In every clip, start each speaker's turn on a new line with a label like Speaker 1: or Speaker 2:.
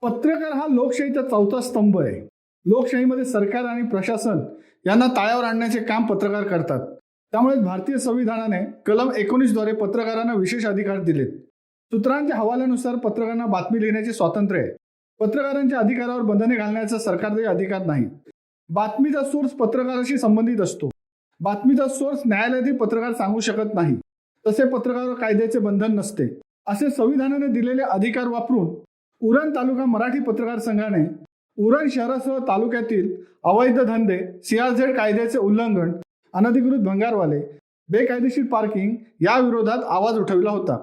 Speaker 1: पत्रकार हा लोकशाहीचा चौथा स्तंभ आहे. लोकशाहीमध्ये सरकार आणि प्रशासन यांना ताळ्यावर आणण्याचे काम पत्रकार करतात. त्यामुळे भारतीय संविधानाने कलम 19 द्वारे पत्रकारांना विशेष अधिकार दिलेत. सूत्रांच्या हवाल्यानुसार पत्रकारांना बातमी लिहिण्याचे स्वातंत्र्य आहे. पत्रकारांच्या अधिकारावर बंधने घालण्याचा सरकारचा अधिकार नाही. बातमीचा सोर्स पत्रकाराशी संबंधित असतो. बातमीचा सोर्स न्यायालयातील पत्रकार सांगू शकत नाही. तसे पत्रकारावर कायद्याचे बंधन नसते. असे संविधानाने दिलेले अधिकार वापरून उरण तालुका मराठी पत्रकार संघाने उरण शहरासह तालुक्यातील अवैध धंदे, CRZ कायद्याचे उल्लंघन, अनधिकृत भंगारवाले, बेकायदेशीर पार्किंग या विरोधात आवाज उठविला होता.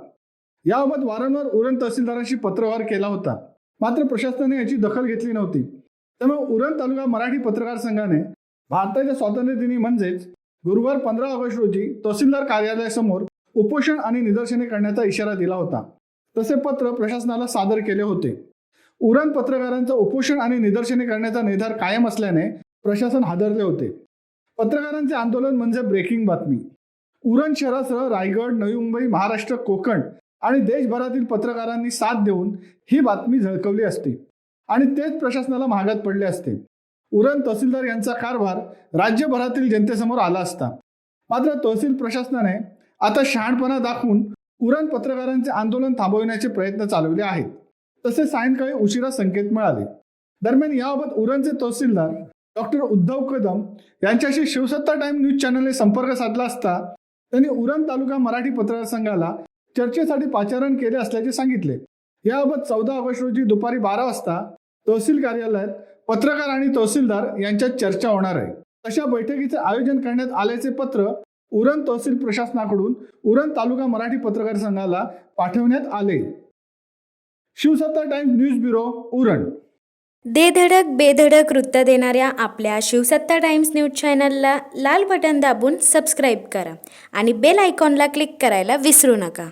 Speaker 1: याबाबत वारंवार उरण तहसीलदारांशी पत्रव्यवहार केला होता, मात्र प्रशासनाने याची दखल घेतली नव्हती. त्यामुळे उरण तालुका मराठी पत्रकार संघाने भारताच्या स्वातंत्र्य दिनी म्हणजेच गुरुवार 15 ऑगस्ट रोजी तहसीलदार कार्यालयासमोर उपोषण आणि निदर्शने करण्याचा इशारा दिला होता. तसे पत्र प्रशासनाला सादर केले होते. उरण पत्रकारांचा उपोषण आणि निदर्शने करण्याचा निर्धार कायम असल्याने प्रशासन हादरले होते. पत्रकारांचे आंदोलन म्हणजे ब्रेकिंग बातमी. उरण शहरासह रायगड, नवी मुंबई, महाराष्ट्र, कोकण आणि देशभरातील पत्रकारांनी साथ देऊन ही बातमी झळकवली असती आणि तेच प्रशासनाला महागात पडले असते. उरण तहसीलदार यांचा कारभार राज्यभरातील जनतेसमोर आला असता. मात्र तहसील प्रशासनाने आता शहाणपणा दाखवून उरण पत्रकारांचे आंदोलन थांबवण्याचे प्रयत्न चालवले आहेत. तसे सायंकाळी उशिरा संकेत मिळाले. दरम्यान याबाबत उरणचे तहसीलदार डॉक्टर उद्धव कदम यांच्याशी शिवसत्ता टाइम्स न्यूज चॅनलने संपर्क साधला असता त्यांनी उरण तालुका मराठी पत्रकार संघाला चर्चेसाठी पाचारण केले असल्याचे सांगितले. याबाबत 14 ऑगस्ट रोजी दुपारी 12 वाजता तहसील कार्यालयात पत्रकार आणि तहसीलदार यांच्यात चर्चा होणार आहे. अशा बैठकीचे आयोजन करण्यात आल्याचे पत्र उरण तहसील प्रशासनाकडून उरण तालुका मराठी पत्रकार संघाला पाठवण्यात आले. शिवसत्ता टाइम्स न्यूज ब्युरो, उरण.
Speaker 2: दे धडक बेधडक वृत्त देणाऱ्या आपल्या शिवसत्ता टाइम्स न्यूज चॅनलला लाल बटन दाबून सबस्क्राईब करा आणि बेल आयकॉनला क्लिक करायला विसरू नका.